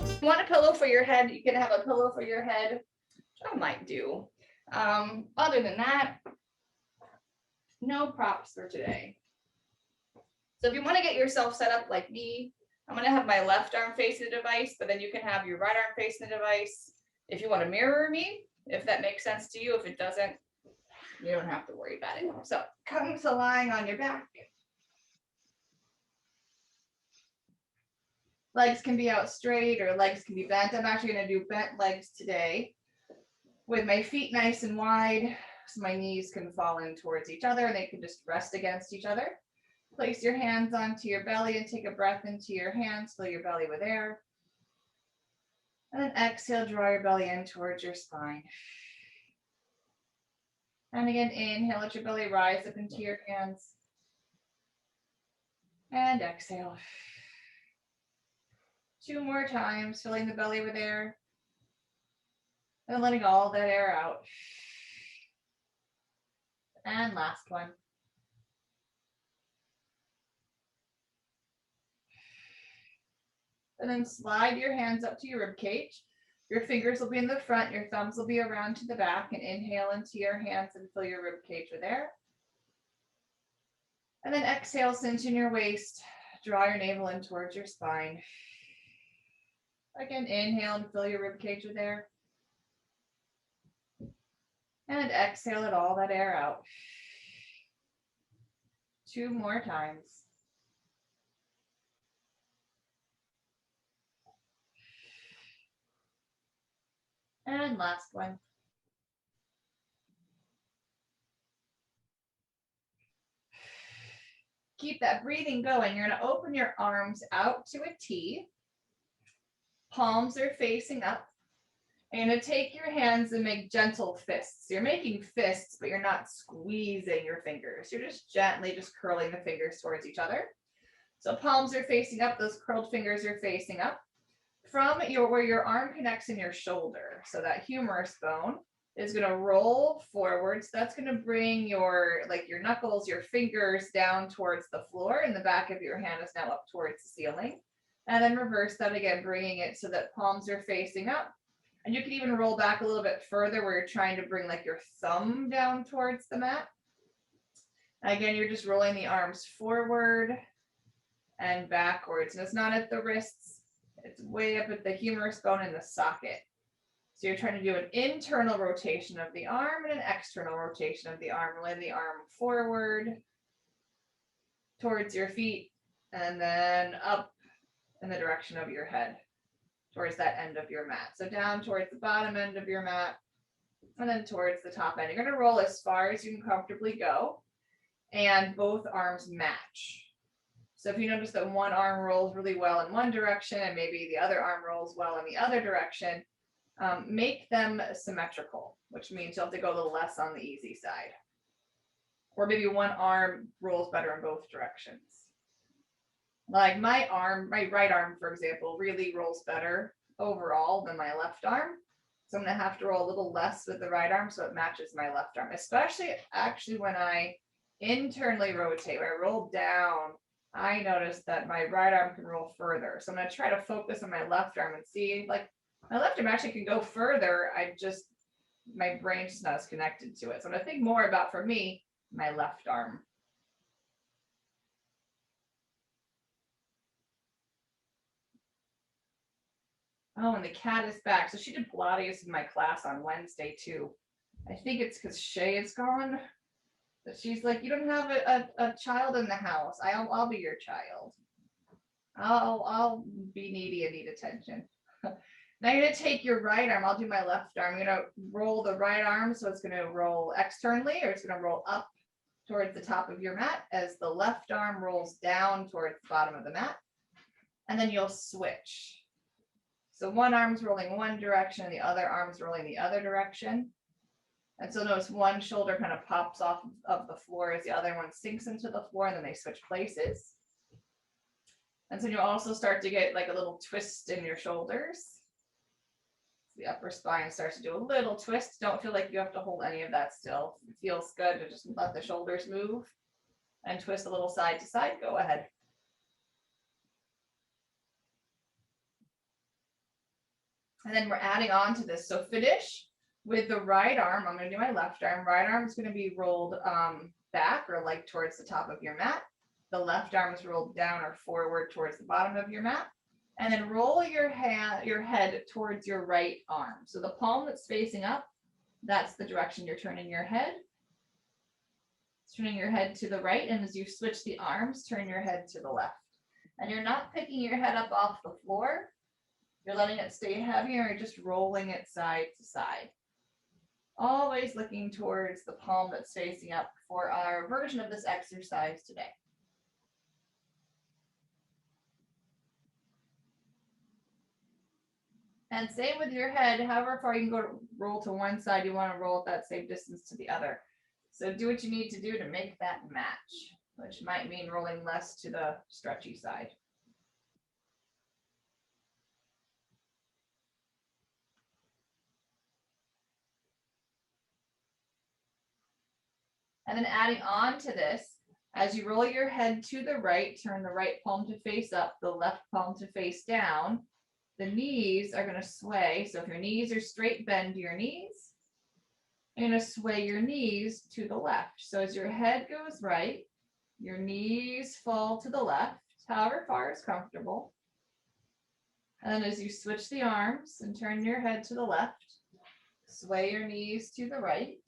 If you want a pillow for your head, you can have a pillow for your head, which I might do. Other than that, no props for today. So if you want to get yourself set up like me, I'm going to have my left arm facing the device, but then you can have your right arm facing the device. If you want to mirror me, if that makes sense to you. If it doesn't, you don't have to worry about it. So come to lying on your back. Legs can be out straight or legs can be bent. I'm actually going to do bent legs today with my feet nice and wide so my knees can fall in towards each other and they can just rest against each other. Place your hands onto your belly and take a breath into your hands. Fill your belly with air. And then exhale, draw your belly in towards your spine. And again, inhale, let your belly rise up into your hands. And exhale. 2 more times, filling the belly with air. And letting all that air out. And last one. And then slide your hands up to your rib cage. Your fingers will be in the front, your thumbs will be around to the back, and inhale into your hands and fill your rib cage with air. And then exhale, cinch in your waist, draw your navel in towards your spine. Again, inhale and fill your rib cage with air. And exhale, let all that air out. 2 more times. And last one. Keep that breathing going. You're going to open your arms out to a T. Palms are facing up. And you're going to take your hands and make gentle fists. You're making fists, but you're not squeezing your fingers. You're just gently just curling the fingers towards each other. So palms are facing up. Those curled fingers are facing up. From where your arm connects in your shoulder, so that humerus bone is going to roll forward. So that's going to bring your knuckles, your fingers down towards the floor, and the back of your hand is now up towards the ceiling. And then reverse that again, bringing it so that palms are facing up. And you can even roll back a little bit further where you're trying to bring like your thumb down towards the mat. Again, you're just rolling the arms forward and backwards. And it's not at the wrists. It's way up at the humerus bone in the socket. So you're trying to do an internal rotation of the arm and an external rotation of the arm. Rolling the arm forward towards your feet and then up in the direction of your head towards that end of your mat. So down towards the bottom end of your mat and then towards the top end. You're going to roll as far as you can comfortably go and both arms match. So if you notice that one arm rolls really well in one direction and maybe the other arm rolls well in the other direction, make them symmetrical, which means you'll have to go a little less on the easy side. Or maybe one arm rolls better in both directions. Like my right arm, for example, really rolls better overall than my left arm. So I'm going to have to roll a little less with the right arm so it matches my left arm, especially actually when I internally rotate, when I roll down, I noticed that my right arm can roll further. So I'm going to try to focus on my left arm and see, like, my left arm actually can go further. My brain's just not as connected to it. So I'm going to think more about, for me, my left arm. Oh, and the cat is back. So she did Pilates in my class on Wednesday, too. I think it's because Shay is gone. But she's like, you don't have a child in the house. I'll be your child. I'll be needy and need attention. Now you're going to take your right arm. I'll do my left arm. I'm going to roll the right arm. So it's going to roll externally, or it's going to roll up towards the top of your mat as the left arm rolls down towards the bottom of the mat. And then you'll switch. So one arm's rolling one direction, the other arm's rolling the other direction. And so notice one shoulder kind of pops off of the floor as the other one sinks into the floor, and then they switch places. And so you also start to get like a little twist in your shoulders. The upper spine starts to do a little twist. Don't feel like you have to hold any of that still. It feels good to just let the shoulders move and twist a little side to side. Go ahead. And then we're adding on to this. So finish with the right arm. I'm going to do my left arm. Right arm is going to be rolled back or like towards the top of your mat. The left arm is rolled down or forward towards the bottom of your mat. And then roll your head towards your right arm. So the palm that's facing up, that's the direction you're turning your head. Turning your head to the right, and as you switch the arms, turn your head to the left. And you're not picking your head up off the floor. You're letting it stay heavy, or you're just rolling it side to side. Always looking towards the palm that's facing up for our version of this exercise today. And same with your head, however far you can go, roll to one side, you want to roll at that same distance to the other. So do what you need to do to make that match, which might mean rolling less to the stretchy side. And then adding on to this, as you roll your head to the right, turn the right palm to face up, the left palm to face down. The knees are going to sway. So if your knees are straight, bend your knees. You're going to sway your knees to the left. So as your head goes right, your knees fall to the left, however far is comfortable. And then as you switch the arms and turn your head to the left, sway your knees to the right.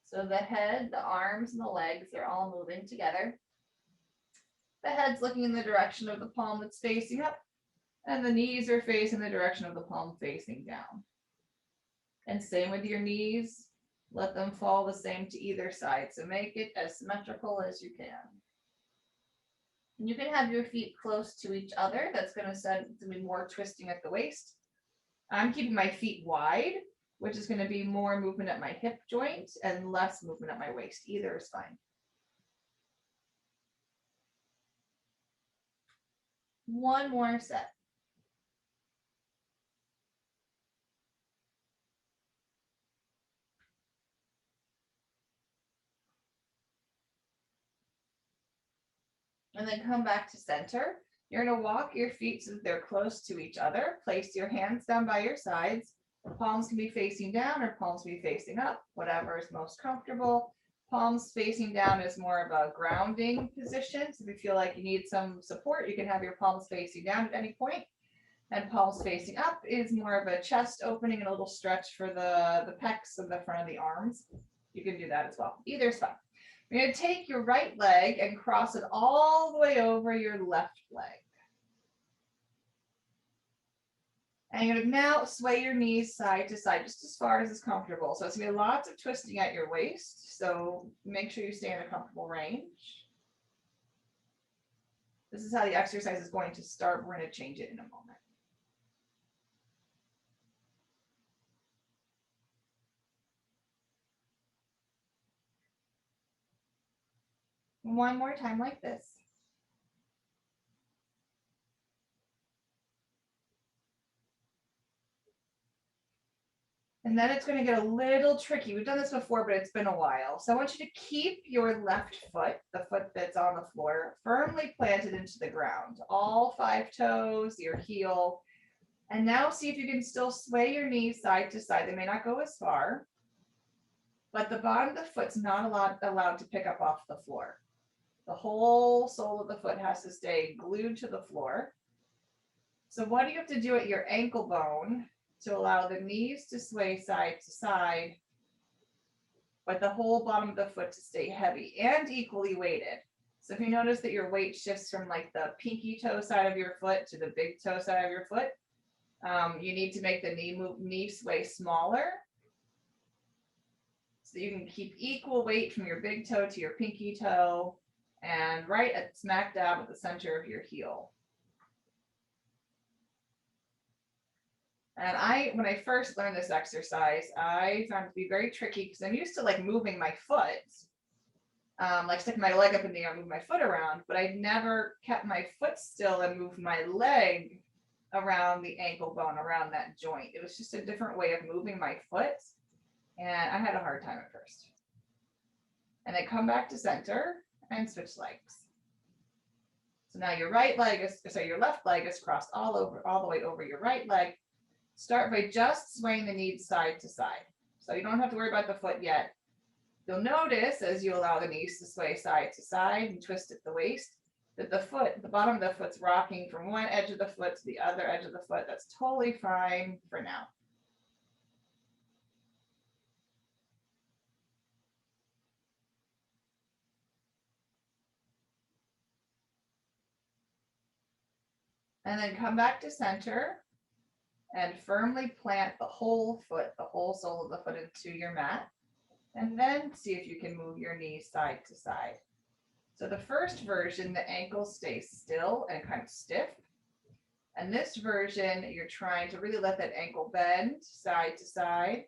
So the head, the arms, and the legs are all moving together. The head's looking in the direction of the palm that's facing up, and the knees are facing the direction of the palm facing down. And same with your knees. Let them fall the same to either side. So make it as symmetrical as you can. And you can have your feet close to each other. That's going to be more twisting at the waist. I'm keeping my feet wide, which is going to be more movement at my hip joint and less movement at my waist. Either is fine. One more set. And then come back to center. You're going to walk your feet so that they're close to each other. Place your hands down by your sides. The palms can be facing down or palms can be facing up, whatever is most comfortable. Palms facing down is more of a grounding position. So if you feel like you need some support, you can have your palms facing down at any point. And palms facing up is more of a chest opening and a little stretch for the pecs and the front of the arms. You can do that as well. Either is fine. You're going to take your right leg and cross it all the way over your left leg. And you're going to now sway your knees side to side, just as far as is comfortable. So it's going to be lots of twisting at your waist. So make sure you stay in a comfortable range. This is how the exercise is going to start. We're going to change it in a moment. One more time like this. And then it's going to get a little tricky. We've done this before, but it's been a while. So I want you to keep your left foot, the foot that's on the floor, firmly planted into the ground. All 5 toes, your heel. And now see if you can still sway your knees side to side. They may not go as far, but the bottom of the foot's not allowed to pick up off the floor. The whole sole of the foot has to stay glued to the floor. So what do you have to do at your ankle bone to allow the knees to sway side to side, but the whole bottom of the foot to stay heavy and equally weighted? So if you notice that your weight shifts from like the pinky toe side of your foot to the big toe side of your foot, you need to make the knee sway smaller so you can keep equal weight from your big toe to your pinky toe and right at smack dab at the center of your heel. And when I first learned this exercise, I found it to be very tricky because I'm used to like moving my foot, like sticking my leg up in the air and move my foot around, but I never kept my foot still and moved my leg around the ankle bone, around that joint. It was just a different way of moving my foot, and I had a hard time at first. And then come back to center and switch legs. So now your left leg is crossed all the way over your right leg. Start by just swaying the knees side to side. So you don't have to worry about the foot yet. You'll notice as you allow the knees to sway side to side and twist at the waist, that the foot, the bottom of the foot's rocking from one edge of the foot to the other edge of the foot. That's totally fine for now. And then come back to center and firmly plant the whole foot, the whole sole of the foot into your mat. And then see if you can move your knees side to side. So the first version, the ankle stays still and kind of stiff. And this version, you're trying to really let that ankle bend side to side.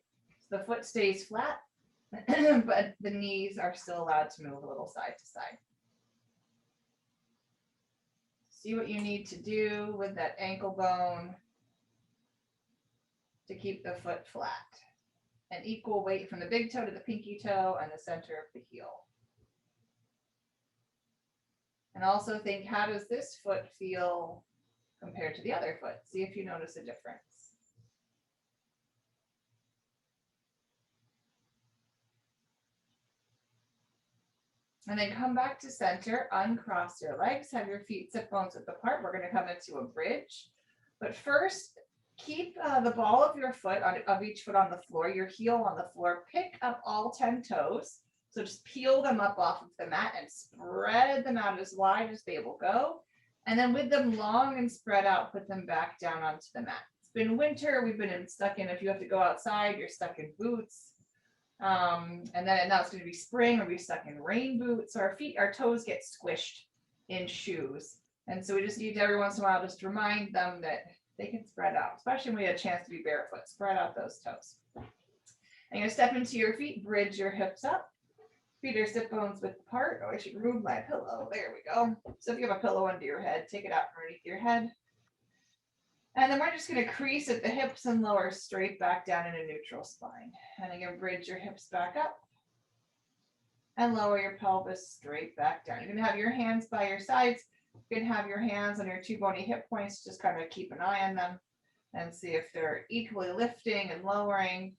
So the foot stays flat, but the knees are still allowed to move a little side to side. See what you need to do with that ankle bone to keep the foot flat. And equal weight from the big toe to the pinky toe and the center of the heel. And also think, how does this foot feel compared to the other foot? See if you notice a difference. And then come back to center, uncross your legs, have your feet sit bones width apart. We're going to come into a bridge. But first, keep the ball of your foot, of each foot on the floor, your heel on the floor. Pick up all 10 toes. So just peel them up off of the mat and spread them out as wide as they will go. And then with them long and spread out, put them back down onto the mat. It's been winter. We've been stuck in, if you have to go outside, you're stuck in boots. And then now it's going to be spring, or we're stuck in rain boots. So our toes get squished in shoes. And so we just need to every once in a while just remind them that they can spread out, especially when we had a chance to be barefoot. Spread out those toes. And you're going to step into your feet, bridge your hips up. Feet are sit bones width apart. Oh, I should remove my pillow. There we go. So if you have a pillow under your head, take it out from underneath your head. And then we're just going to crease at the hips and lower straight back down in a neutral spine. And again, bridge your hips back up and lower your pelvis straight back down. You're going to have your hands by your sides. You can have your hands on your two bony hip points. Just kind of keep an eye on them and see if they're equally lifting and lowering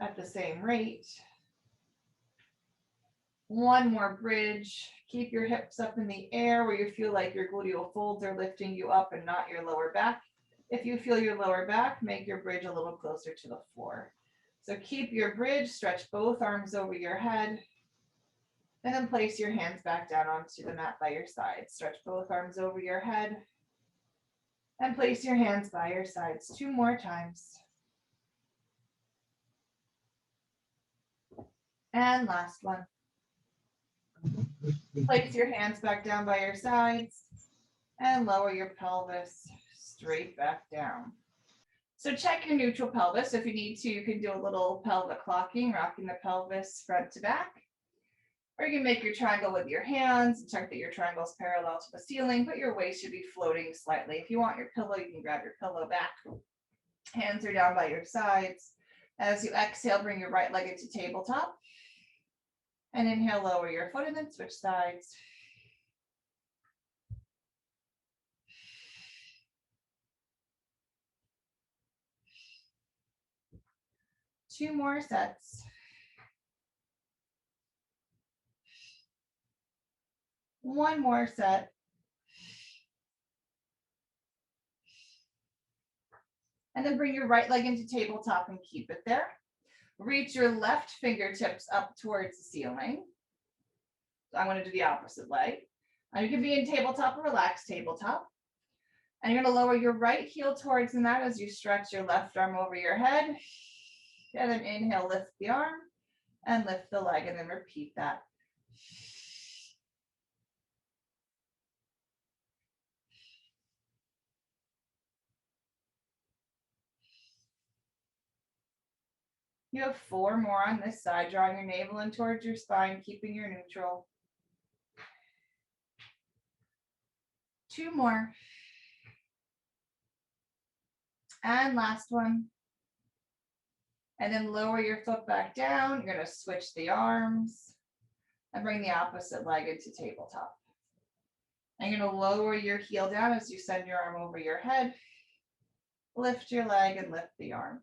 at the same rate. One more bridge. Keep your hips up in the air where you feel like your gluteal folds are lifting you up and not your lower back. If you feel your lower back, make your bridge a little closer to the floor. So keep your bridge, stretch both arms over your head, and then place your hands back down onto the mat by your side. Stretch both arms over your head and place your hands by your sides 2 more times. And last one. Place your hands back down by your sides and lower your pelvis straight back down. So check your neutral pelvis. If you need to, you can do a little pelvic clocking, rocking the pelvis front to back. Or you can make your triangle with your hands and check that your triangle is parallel to the ceiling, but your waist should be floating slightly. If you want your pillow, you can grab your pillow back. Hands are down by your sides. As you exhale, bring your right leg into tabletop. And inhale, lower your foot and then switch sides. Two more sets. One more set. And then bring your right leg into tabletop and keep it there. Reach your left fingertips up towards the ceiling. So I'm going to do the opposite leg. Now you can be in tabletop or relaxed tabletop. And you're going to lower your right heel towards the mat as you stretch your left arm over your head. And then inhale, lift the arm and lift the leg, and then repeat that. You have 4 more on this side, drawing your navel in towards your spine, keeping your neutral. 2 more. And last one. And then lower your foot back down. You're going to switch the arms and bring the opposite leg into tabletop. And you're going to lower your heel down as you send your arm over your head. Lift your leg and lift the arm.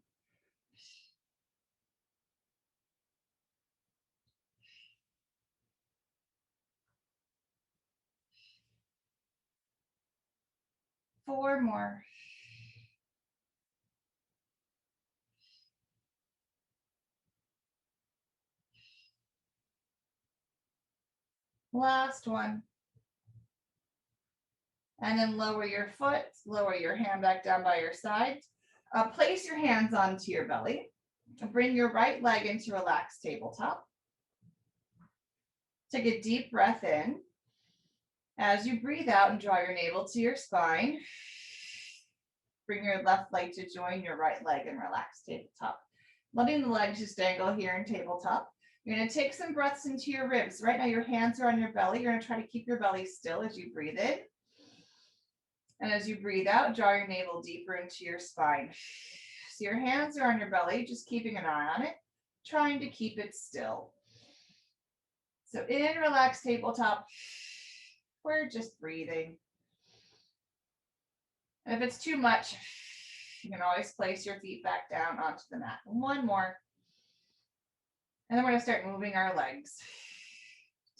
Four more. Last one. And then lower your foot, lower your hand back down by your side. Place your hands onto your belly. Bring your right leg into relaxed tabletop. Take a deep breath in. As you breathe out and draw your navel to your spine, bring your left leg to join your right leg in relaxed tabletop. Letting the legs just dangle here in tabletop. You're going to take some breaths into your ribs. Right now your hands are on your belly. You're going to try to keep your belly still as you breathe in. And as you breathe out, draw your navel deeper into your spine. So your hands are on your belly, just keeping an eye on it, trying to keep it still. So in relaxed tabletop, we're just breathing. And if it's too much, you can always place your feet back down onto the mat. One more. And then we're going to start moving our legs.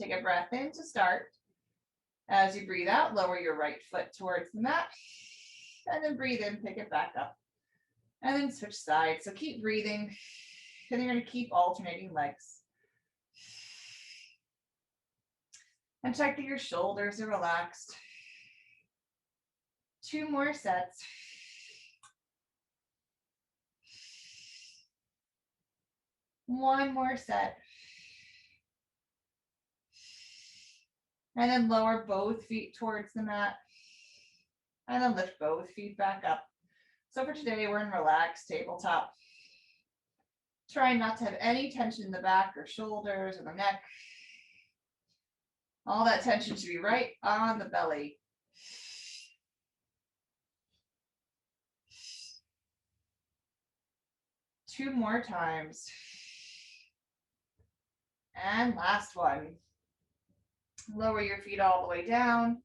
Take a breath in to start. As you breathe out, lower your right foot towards the mat. And then breathe in, pick it back up. And then switch sides. So keep breathing. And you're going to keep alternating legs. And check that your shoulders are relaxed. 2 more sets. One more set. And then lower both feet towards the mat. And then lift both feet back up. So for today, we're in relaxed tabletop. Try not to have any tension in the back or shoulders or the neck. All that tension should be right on the belly. Two more times. And last one. Lower your feet all the way down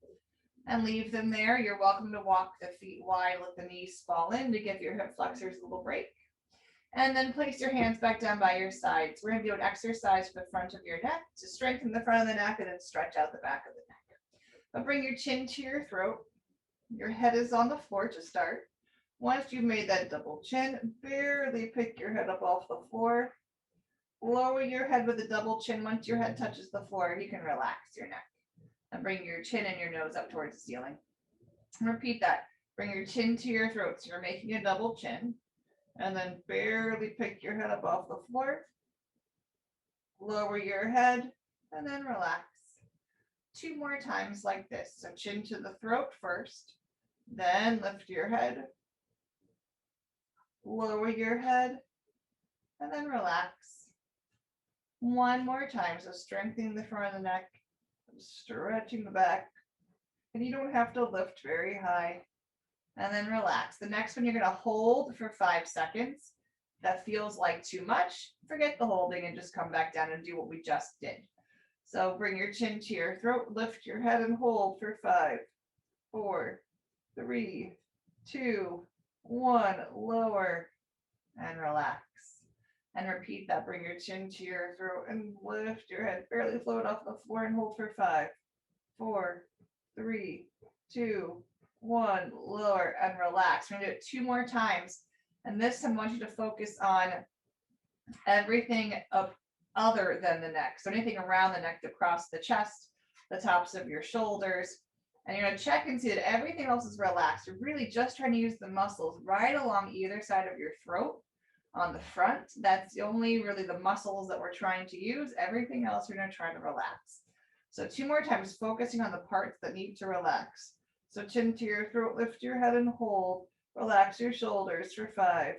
and leave them there. You're welcome to walk the feet wide, let the knees fall in to give your hip flexors a little break. And then place your hands back down by your sides. We're going to do an exercise for the front of your neck to strengthen the front of the neck and then stretch out the back of the neck. But bring your chin to your throat. Your head is on the floor to start. Once you've made that double chin, barely pick your head up off the floor. Lower your head with a double chin. Once your head touches the floor, you can relax your neck. And bring your chin and your nose up towards the ceiling. And repeat that. Bring your chin to your throat. So you're making a double chin. And then barely pick your head up off the floor. Lower your head and then relax. 2 more times like this. So chin to the throat first. Then lift your head. Lower your head and then relax. 1 more time. So strengthening the front of the neck, stretching the back. And you don't have to lift very high. And then relax. The next one you're going to hold for 5 seconds. That feels like too much. Forget the holding and just come back down and do what we just did. So bring your chin to your throat, lift your head and hold for 5, 4, 3, 2, 1. Lower and relax. And repeat that. Bring your chin to your throat and lift your head. Barely float off the floor and hold for 5, 4, 3, 2, 1. Lower and relax. We're going to do it 2 more times. And this time I want you to focus on everything up other than the neck. So anything around the neck, across the chest, the tops of your shoulders. And you're going to check and see that everything else is relaxed. You're really just trying to use the muscles right along either side of your throat on the front. That's only really the muscles that we're trying to use. Everything else you're going to try to relax. So 2 more times, focusing on the parts that need to relax. So chin to your throat, lift your head and hold. Relax your shoulders for 5,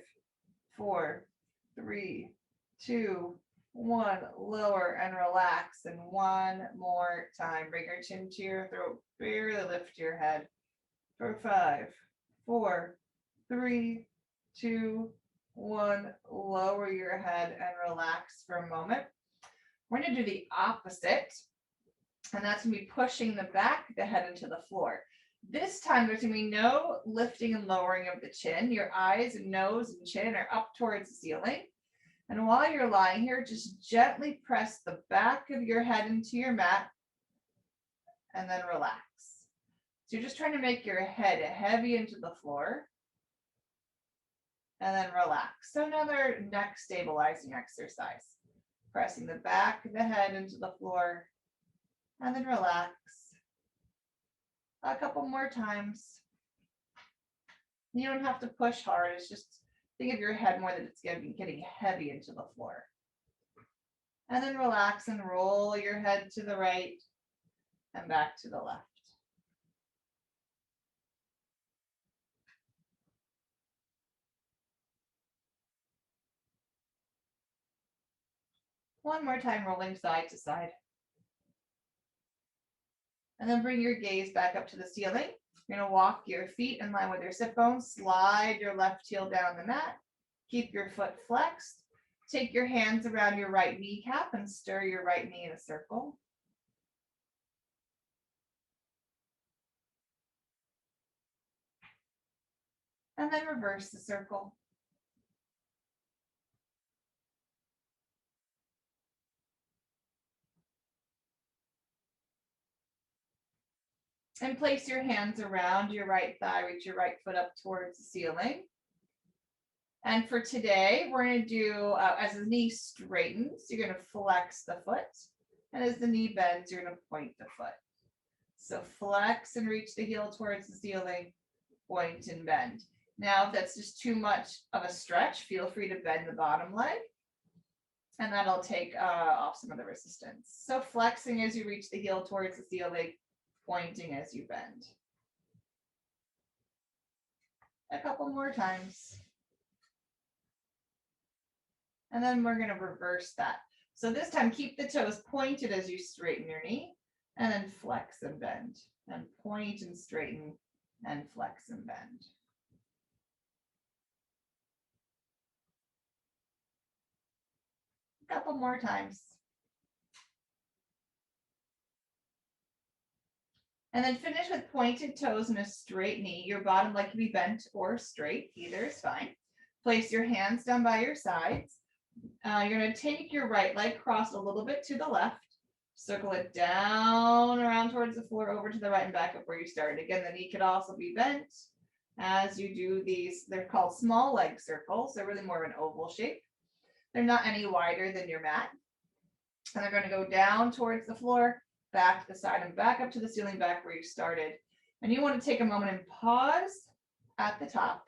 4, 3, 2, 1. Lower and relax. And 1 more time. Bring your chin to your throat. Barely lift your head for 5, 4, 3, 2, 1. Lower your head and relax for a moment. We're going to do the opposite. And that's going to be pushing the back of the head into the floor. This time there's going to be no lifting and lowering of the chin. Your eyes, nose, and chin are up towards the ceiling. And while you're lying here, just gently press the back of your head into your mat and then relax. So you're just trying to make your head heavy into the floor and then relax. So another neck stabilizing exercise. Pressing the back of the head into the floor and then relax. A couple more times. You don't have to push hard. It's just think of your head more that it's getting heavy into the floor. And then relax and roll your head to the right and back to the left. One more time, rolling side to side. And then bring your gaze back up to the ceiling. You're going to walk your feet in line with your sit bones. Slide your left heel down the mat. Keep your foot flexed. Take your hands around your right kneecap and stir your right knee in a circle. And then reverse the circle. And place your hands around your right thigh, reach your right foot up towards the ceiling. And for today, we're going to do, as the knee straightens, you're going to flex the foot. And as the knee bends, you're going to point the foot. So flex and reach the heel towards the ceiling, point and bend. Now, if that's just too much of a stretch, feel free to bend the bottom leg. And that'll take off some of the resistance. So flexing as you reach the heel towards the ceiling, pointing as you bend. A couple more times. And then we're going to reverse that. So this time, keep the toes pointed as you straighten your knee, and then flex and bend, and point and straighten, and flex and bend. A couple more times. And then finish with pointed toes and a straight knee. Your bottom leg can be bent or straight, either is fine. Place your hands down by your sides. You're going to take your right leg, cross a little bit to the left, circle it down around towards the floor, over to the right and back up where you started. Again, the knee could also be bent as you do these. They're called small leg circles. They're really more of an oval shape. They're not any wider than your mat. And they're going to go down towards the floor, back to the side and back up to the ceiling, back where you started. And you want to take a moment and pause at the top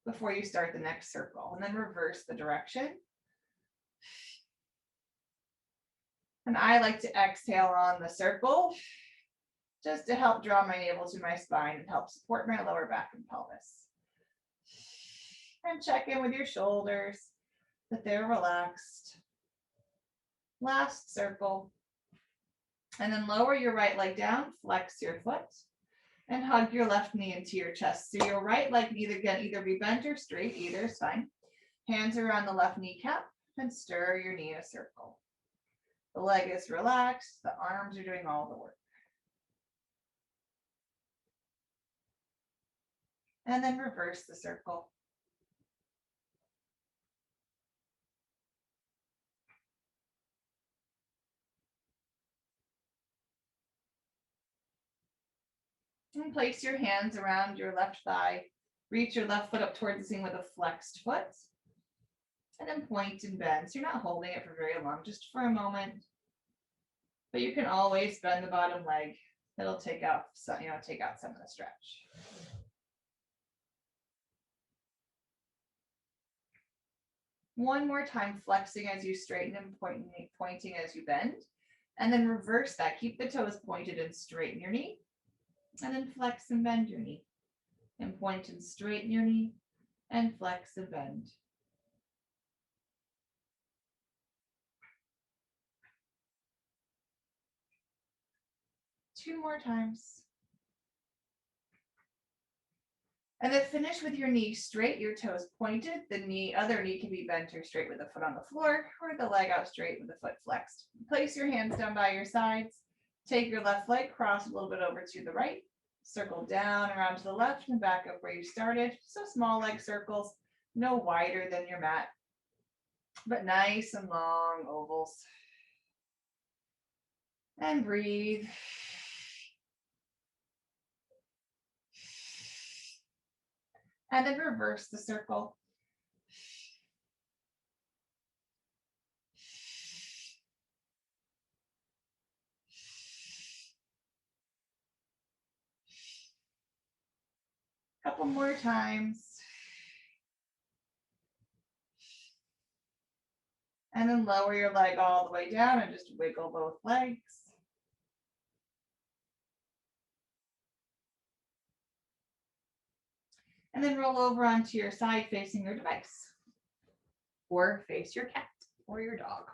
before you start the next circle, and then reverse the direction. And I like to exhale on the circle just to help draw my navel to my spine and help support my lower back and pelvis. And check in with your shoulders, that they're relaxed. Last circle. And then lower your right leg down, flex your foot, and hug your left knee into your chest. So your right leg can either be bent or straight, either is fine. Hands around the left kneecap and stir your knee in a circle. The leg is relaxed, the arms are doing all the work. And then reverse the circle. And place your hands around your left thigh. Reach your left foot up towards the ceiling with a flexed foot. And then point and bend. So you're not holding it for very long, just for a moment. But you can always bend the bottom leg. It'll take out some of the stretch. One more time, flexing as you straighten and pointing as you bend. And then reverse that. Keep the toes pointed and straighten your knee. And then flex and bend your knee. And point and straighten your knee. And flex and bend. Two more times. And then finish with your knee straight, your toes pointed. The other knee can be bent or straight with the foot on the floor, or the leg out straight with the foot flexed. Place your hands down by your sides. Take your left leg, cross a little bit over to the right. Circle down around to the left and back up where you started. So small leg circles, no wider than your mat, but nice and long ovals. And breathe. And then reverse the circle. Couple more times. And then lower your leg all the way down and just wiggle both legs. And then roll over onto your side facing your device. Or face your cat or your dog.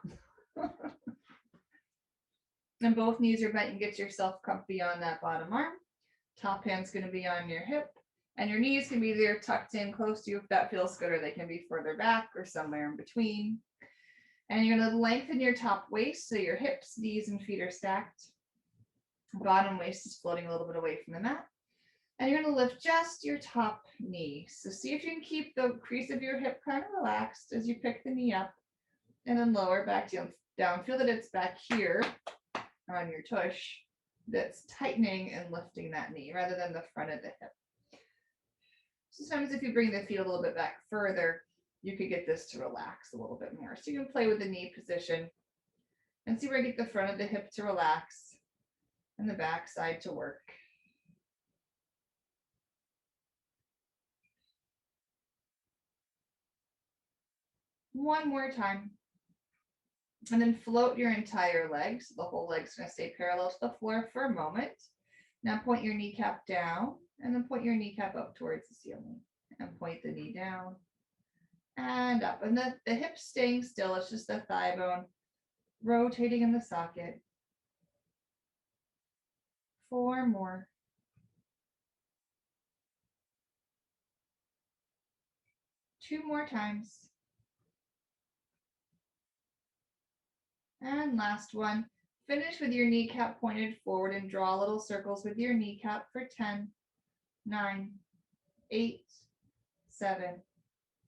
And both knees are bent and get yourself comfy on that bottom arm. Top hand's going to be on your hip. And your knees can be there tucked in close to you if that feels good, or they can be further back or somewhere in between. And you're going to lengthen your top waist so your hips, knees, and feet are stacked. Bottom waist is floating a little bit away from the mat. And you're going to lift just your top knee. So see if you can keep the crease of your hip kind of relaxed as you pick the knee up and then lower back down. Feel that it's back here on your tush that's tightening and lifting that knee rather than the front of the hip. Sometimes if you bring the feet a little bit back further, you could get this to relax a little bit more. So you can play with the knee position and see where I get the front of the hip to relax and the back side to work. One more time. And then float your entire leg. So the whole leg's going to stay parallel to the floor for a moment. Now point your kneecap down and then point your kneecap up towards the ceiling and point the knee down and up. And the hip staying still. It's just the thigh bone rotating in the socket. 4 more. Two more times. And last one. Finish with your kneecap pointed forward and draw little circles with your kneecap for 10, 9, 8, 7,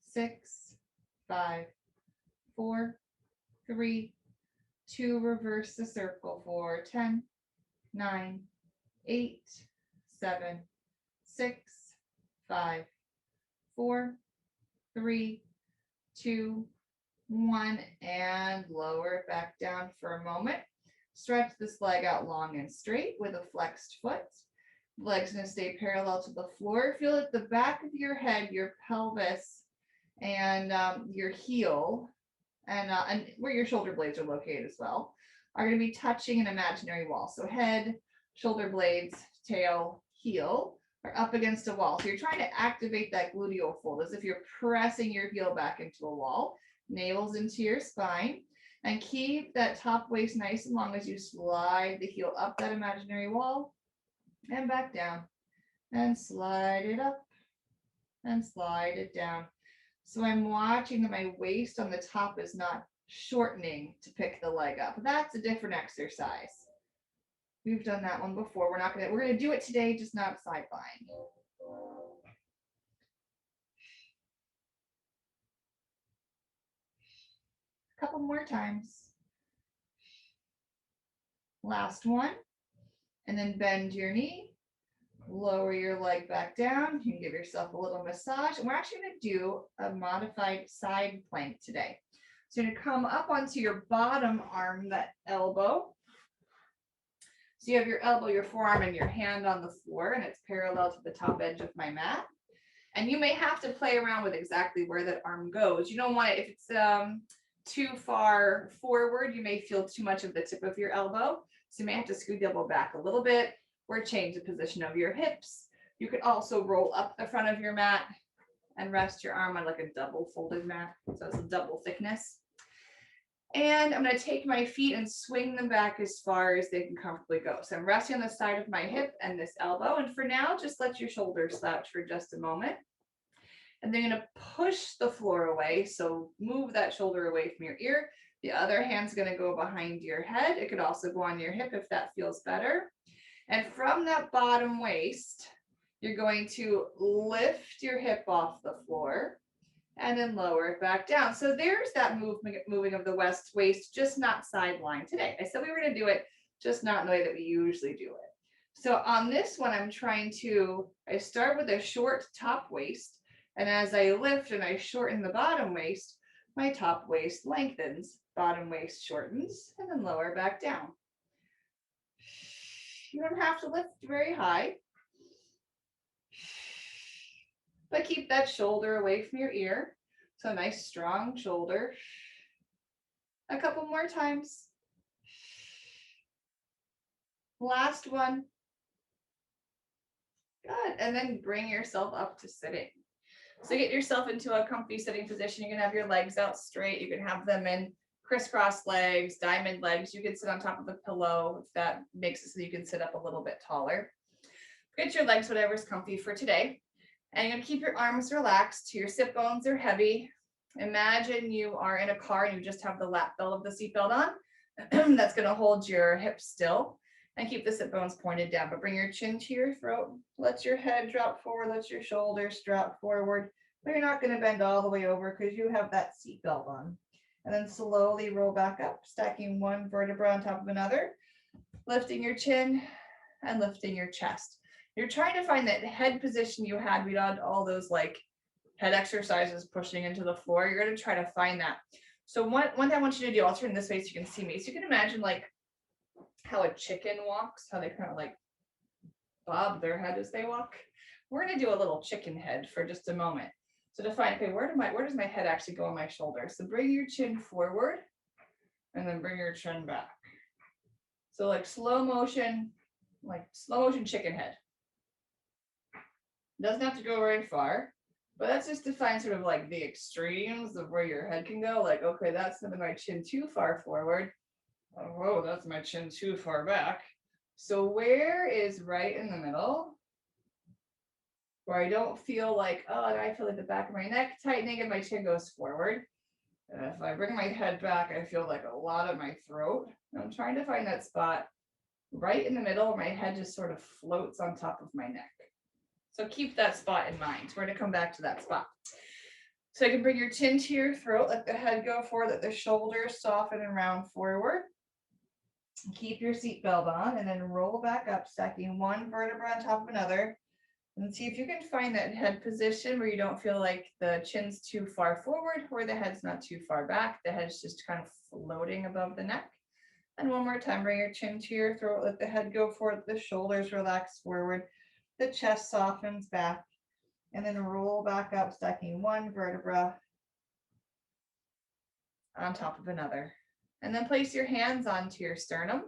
6, 5, 4, 3, 2. Reverse the circle for 10, 9, 8, 7, 6, 5, 4, 3, 2, 1, and lower it back down for a moment. Stretch this leg out long and straight with a flexed foot. The leg's going to stay parallel to the floor. Feel at the back of your head, your pelvis, and your heel, and where your shoulder blades are located as well, are going to be touching an imaginary wall. So head, shoulder blades, tail, heel are up against a wall. So you're trying to activate that gluteal fold as if you're pressing your heel back into a wall. Navel's into your spine, and keep that top waist nice and long as you slide the heel up that imaginary wall and back down and slide it up and slide it down. So I'm watching that my waist on the top is not shortening to pick the leg up. That's a different exercise. We've done that one before. We're going to do it today, just not sideline. Couple more times. Last one. And then bend your knee, lower your leg back down. You can give yourself a little massage. And we're actually going to do a modified side plank today. So you're going to come up onto your bottom arm, that elbow. So you have your elbow, your forearm, and your hand on the floor, and it's parallel to the top edge of my mat. And you may have to play around with exactly where that arm goes. You don't want it, if it's too far forward, you may feel too much of the tip of your elbow. So you may have to scoot the elbow back a little bit or change the position of your hips. You could also roll up the front of your mat and rest your arm on like a double folded mat. So it's a double thickness. And I'm going to take my feet and swing them back as far as they can comfortably go. So I'm resting on the side of my hip and this elbow. And for now, just let your shoulders slouch for just a moment. And then you're going to push the floor away. So move that shoulder away from your ear. The other hand's going to go behind your head. It could also go on your hip if that feels better. And from that bottom waist, you're going to lift your hip off the floor and then lower it back down. So there's that moving of the waist, just not sideline today. I said we were going to do it, just not in the way that we usually do it. So on this one, I start with a short top waist. And as I lift and I shorten the bottom waist, my top waist lengthens, bottom waist shortens, and then lower back down. You don't have to lift very high, but keep that shoulder away from your ear. So a nice strong shoulder. A couple more times. Last one. Good. And then bring yourself up to sitting. So get yourself into a comfy sitting position. You can have your legs out straight. You can have them in crisscross legs, diamond legs. You can sit on top of a pillow if that makes it so you can sit up a little bit taller. Get your legs, whatever's comfy for today. And you're going to keep your arms relaxed. Your sit bones are heavy. Imagine you are in a car and you just have the lap belt of the seatbelt on. That's going to hold your hips still and keep the sit bones pointed down. But bring your chin to your throat. Let your head drop forward. Let your shoulders drop forward. But you're not going to bend all the way over because you have that seatbelt on. And then slowly roll back up, stacking one vertebra on top of another, lifting your chin and lifting your chest. You're trying to find that head position you had. We did all those like head exercises pushing into the floor. You're going to try to find that. So one thing I want you to do, I'll turn this way so you can see me. So you can imagine like how a chicken walks, how they kind of like bob their head as they walk. We're going to do a little chicken head for just a moment. So to find, okay, where does my head actually go on my shoulder? So bring your chin forward and then bring your chin back. So like slow motion chicken head. Doesn't have to go very far, but that's just to find sort of like the extremes of where your head can go. Like, okay, that's sending my chin too far forward. Oh, whoa, that's my chin too far back. So where is right in the middle where I don't feel like, oh, I feel like the back of my neck tightening and my chin goes forward. And if I bring my head back, I feel like a lot of my throat. I'm trying to find that spot right in the middle where my head just sort of floats on top of my neck. So keep that spot in mind. We're going to come back to that spot. So you can bring your chin to your throat, let the head go forward, let the shoulders soften and round forward. Keep your seatbelt on and then roll back up, stacking one vertebra on top of another. And see if you can find that head position where you don't feel like the chin's too far forward or the head's not too far back. The head's just kind of floating above the neck. And one more time, bring your chin to your throat, let the head go forward, the shoulders relax forward. The chest softens back and then roll back up, stacking one vertebra on top of another. And then place your hands onto your sternum,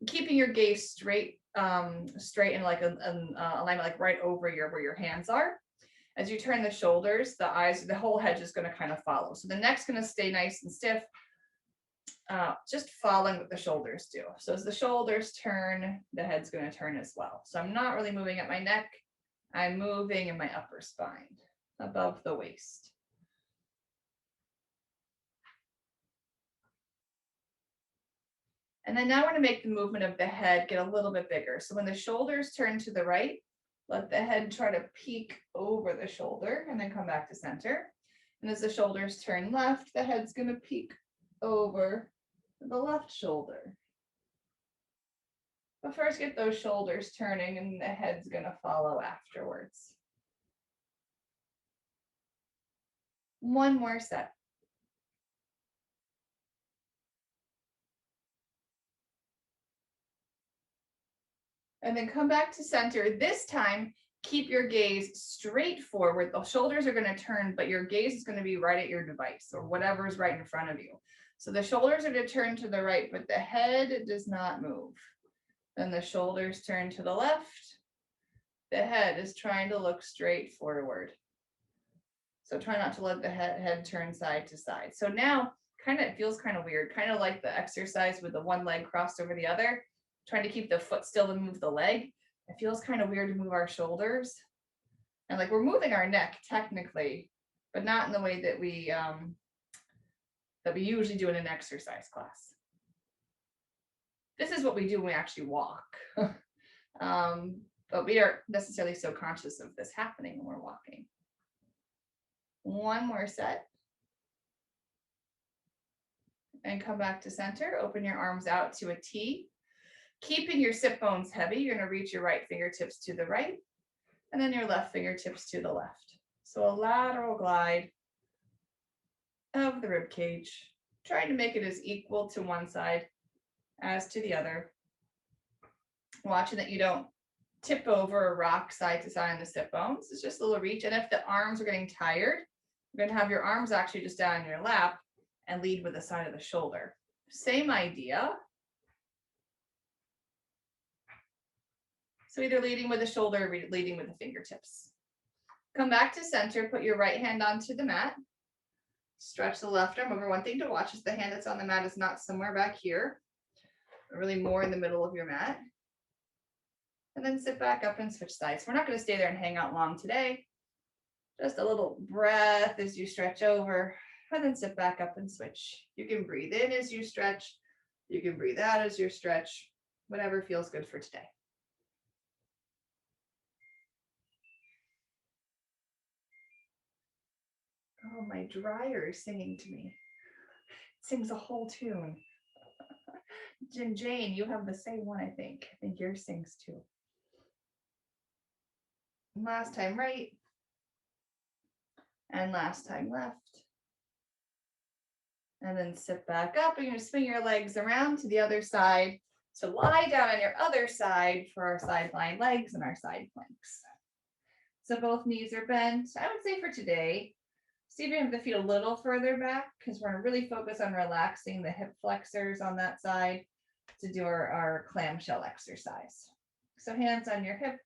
keeping your gaze straight and like an alignment, like right over where your hands are. As you turn the shoulders, the eyes, the whole head is going to kind of follow. So the neck's going to stay nice and stiff, just following what the shoulders do. So as the shoulders turn, the head's going to turn as well. So I'm not really moving at my neck. I'm moving in my upper spine, above the waist. And then now we're going to make the movement of the head get a little bit bigger. So when the shoulders turn to the right, let the head try to peek over the shoulder and then come back to center. And as the shoulders turn left, the head's going to peek over the left shoulder. But first get those shoulders turning and the head's going to follow afterwards. One more set. And then come back to center. This time, keep your gaze straight forward. The shoulders are going to turn, but your gaze is going to be right at your device or whatever's right in front of you. So the shoulders are to turn to the right, but the head does not move. Then the shoulders turn to the left. The head is trying to look straight forward. So try not to let the head turn side to side. So now it feels kind of weird, kind of like the exercise with the one leg crossed over the other, trying to keep the foot still to move the leg. It feels kind of weird to move our shoulders. And like we're moving our neck technically, but not in the way that we usually do in an exercise class. This is what we do when we actually walk. But we aren't necessarily so conscious of this happening when we're walking. One more set. And come back to center. Open your arms out to a T. Keeping your sit bones heavy, you're going to reach your right fingertips to the right and then your left fingertips to the left. So a lateral glide of the rib cage, trying to make it as equal to one side as to the other. Watching that you don't tip over or rock side to side on the sit bones. It's just a little reach. And if the arms are getting tired, you're going to have your arms actually just down in your lap and lead with the side of the shoulder. Same idea. So either leading with the shoulder or leading with the fingertips. Come back to center, put your right hand onto the mat. Stretch the left arm over. One thing to watch is the hand that's on the mat is not somewhere back here, but really more in the middle of your mat. And then sit back up and switch sides. We're not going to stay there and hang out long today. Just a little breath as you stretch over, and then sit back up and switch. You can breathe in as you stretch. You can breathe out as you stretch, whatever feels good for today. Oh, my dryer is singing to me. It sings a whole tune. Jane, you have the same one, I think. I think yours sings too. Last time right. And last time left. And then sit back up. You're going to swing your legs around to the other side. So lie down on your other side for our side lying legs and our side planks. So both knees are bent. I would say for today, see if you have the feet a little further back because we're going to really focus on relaxing the hip flexors on that side to do our clamshell exercise. So hands on your hip,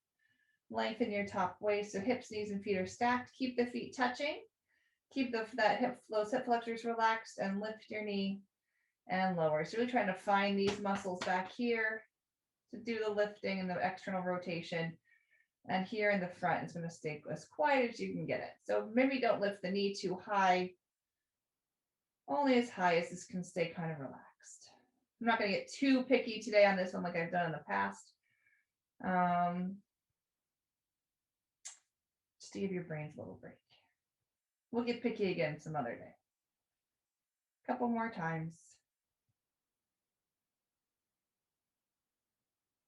lengthen your top waist. So hips, knees, and feet are stacked. Keep the feet touching. Keep those hip flexors relaxed and lift your knee and lower. So really trying to find these muscles back here to do the lifting and the external rotation. And here in the front, it's going to stay as quiet as you can get it. So maybe don't lift the knee too high, only as high as this can stay kind of relaxed. I'm not going to get too picky today on this one like I've done in the past. Just to give your brains a little break. We'll get picky again some other day. Couple more times.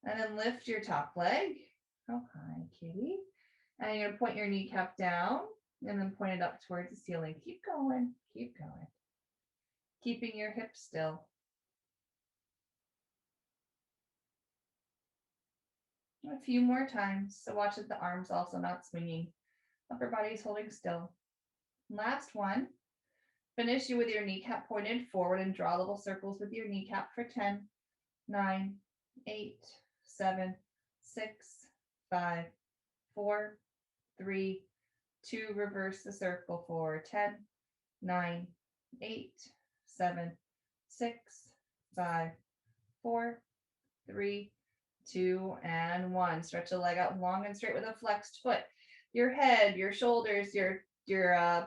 And then lift your top leg. Oh, hi, kitty. And you're going to point your kneecap down and then point it up towards the ceiling. Keep going. Keep going. Keeping your hips still. A few more times. So watch that the arms also not swinging. Upper body's holding still. Last one. Finish you with your kneecap pointed forward and draw little circles with your kneecap for 10, 9, 8, 7, 6, 5, 4, 3, 2. Reverse the circle for 10, 9, 8, 7, 6, 5, 4, 3, 2, and 1. Stretch the leg out long and straight with a flexed foot. Your head, your shoulders, your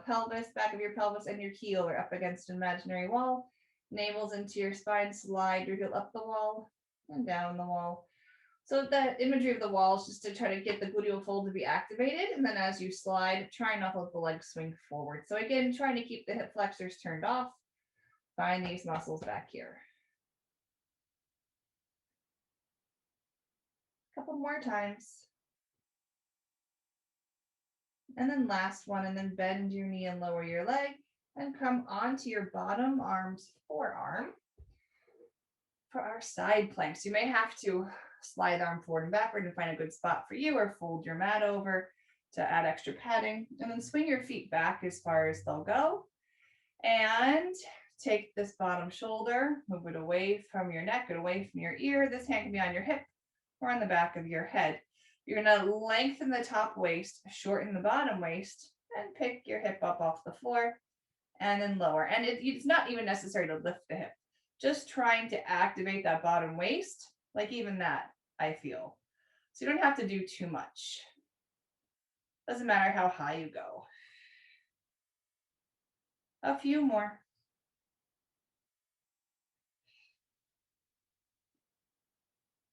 pelvis, back of your pelvis, and your heel are up against an imaginary wall. Navel's into your spine. Slide your heel up the wall and down the wall. So that imagery of the wall is just to try to get the gluteal fold to be activated. And then as you slide, try not to let the legs swing forward. So again, trying to keep the hip flexors turned off. Find these muscles back here. Couple more times. And then last one, and then bend your knee and lower your leg and come onto your bottom arm's forearm for our side planks. You may have to slide the arm forward and backward to find a good spot for you, or fold your mat over to add extra padding, and then swing your feet back as far as they'll go. And take this bottom shoulder, move it away from your neck and away from your ear. This hand can be on your hip or on the back of your head. You're going to lengthen the top waist, shorten the bottom waist, and pick your hip up off the floor and then lower. And it's not even necessary to lift the hip. Just trying to activate that bottom waist, like even that, I feel. So you don't have to do too much. Doesn't matter how high you go. A few more.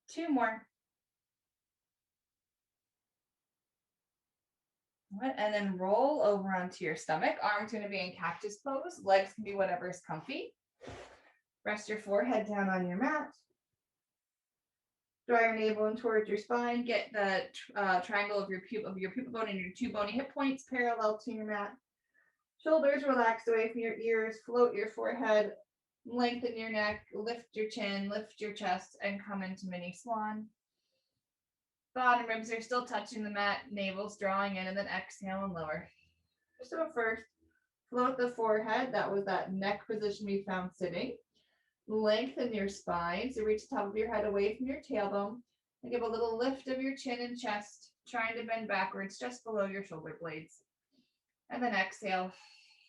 Two more. And then roll over onto your stomach. Arms going to be in cactus pose. Legs can be whatever is comfy. Rest your forehead down on your mat. Draw your navel in towards your spine. Get the triangle of your pupil bone and your two bony hip points parallel to your mat. Shoulders relaxed away from your ears. Float your forehead. Lengthen your neck. Lift your chin. Lift your chest and come into mini swan. Bottom ribs are still touching the mat. Navel's drawing in, and then exhale and lower. So first, float the forehead. That was that neck position we found sitting. Lengthen your spine. So reach the top of your head away from your tailbone. And give a little lift of your chin and chest, trying to bend backwards just below your shoulder blades. And then exhale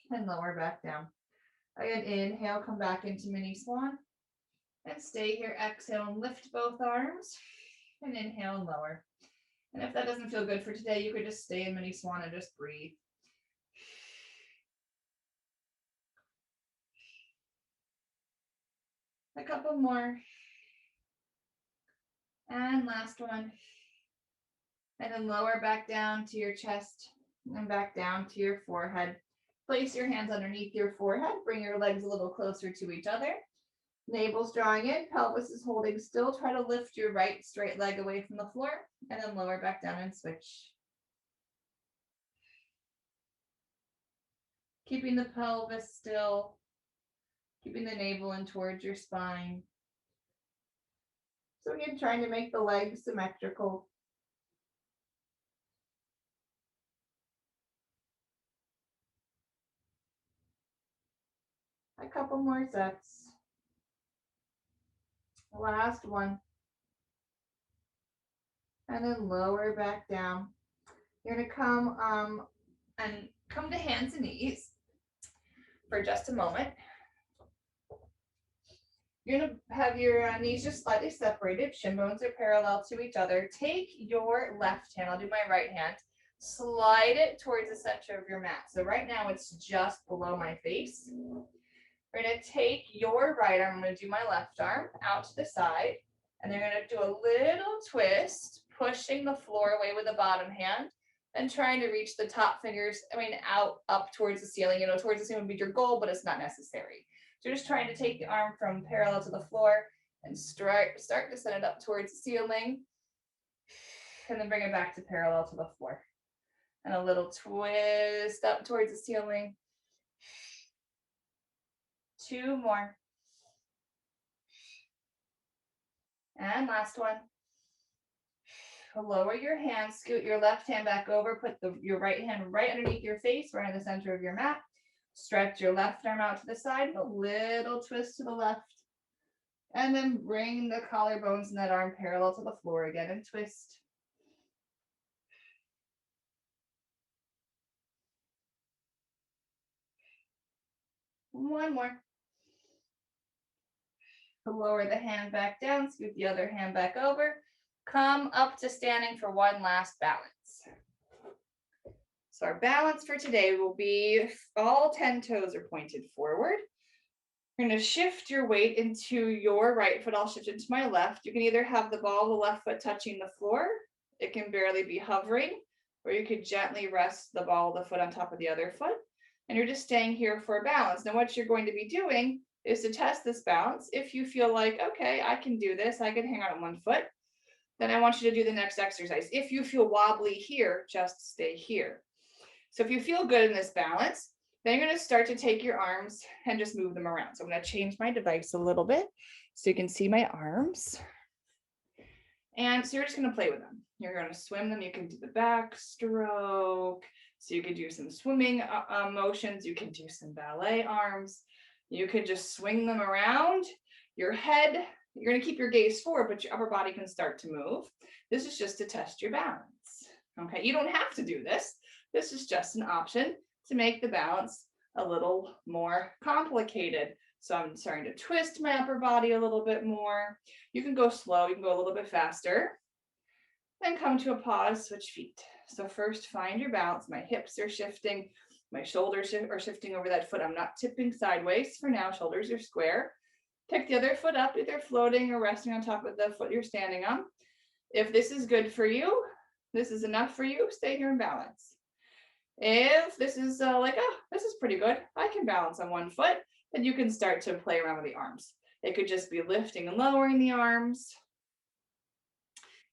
and lower back down. Again, inhale, come back into mini swan. And stay here. Exhale and lift both arms. And inhale and lower. And if that doesn't feel good for today, you could just stay in mini swan and just breathe. A couple more. And last one. And then lower back down to your chest and back down to your forehead. Place your hands underneath your forehead. Bring your legs a little closer to each other. Navel's drawing in, pelvis is holding still. Try to lift your right straight leg away from the floor and then lower back down and switch. Keeping the pelvis still, keeping the navel in towards your spine. So again, trying to make the legs symmetrical. A couple more sets. Last one. And then lower back down. You're going to come to hands and knees for just a moment. You're going to have your knees just slightly separated. Shin bones are parallel to each other. Take your left hand, I'll do my right hand, slide it towards the center of your mat. So right now it's just below my face. We're going to take your right arm, I'm going to do my left arm out to the side, and then you're going to do a little twist, pushing the floor away with the bottom hand, and trying to reach the top fingers, out, up towards the ceiling. Towards the ceiling would be your goal, but it's not necessary. So you're just trying to take the arm from parallel to the floor and start to send it up towards the ceiling, and then bring it back to parallel to the floor. And a little twist up towards the ceiling. 2 more. And last one. Lower your hand, scoot your left hand back over, put your right hand right underneath your face, right in the center of your mat. Stretch your left arm out to the side, a little twist to the left. And then bring the collarbones in that arm parallel to the floor again and twist. One more. Lower the hand back down, scoot the other hand back over. Come up to standing for one last balance. So our balance for today will be all 10 toes are pointed forward. You're going to shift your weight into your right foot. I'll shift into my left. You can either have the ball of the left foot touching the floor. It can barely be hovering, or you could gently rest the ball of the foot on top of the other foot. And you're just staying here for balance. Now what you're going to be doing is to test this balance. If you feel like, okay, I can do this, I can hang on one foot, then I want you to do the next exercise. If you feel wobbly here, just stay here. So if you feel good in this balance, then you're going to start to take your arms and just move them around. So I'm going to change my device a little bit so you can see my arms. And so you're just going to play with them. You're going to swim them. You can do the backstroke. So you could do some swimming motions. You can do some ballet arms. You could just swing them around. Your head, you're going to keep your gaze forward, but your upper body can start to move. This is just to test your balance. Okay, you don't have to do this. This is just an option to make the balance a little more complicated. So I'm starting to twist my upper body a little bit more. You can go slow, you can go a little bit faster. Then come to a pause, switch feet. So first find your balance. My hips are shifting, my shoulders are shifting over that foot. I'm not tipping sideways for now, shoulders are square. Pick the other foot up, either floating or resting on top of the foot you're standing on. If this is good for you, this is enough for you, stay here in balance. If this is like, oh, this is pretty good, I can balance on one foot, then you can start to play around with the arms. It could just be lifting and lowering the arms.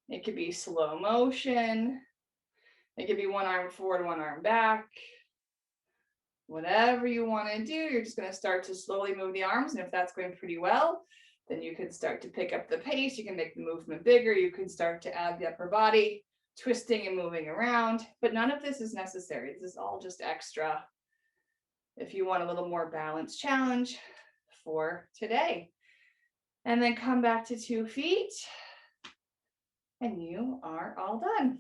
It could be slow motion. It could be one arm forward, one arm back. Whatever you want to do, you're just going to start to slowly move the arms. And if that's going pretty well, then you can start to pick up the pace. You can make the movement bigger. You can start to add the upper body, twisting and moving around. But none of this is necessary. This is all just extra if you want a little more balanced challenge for today. And then come back to 2 feet. And you are all done.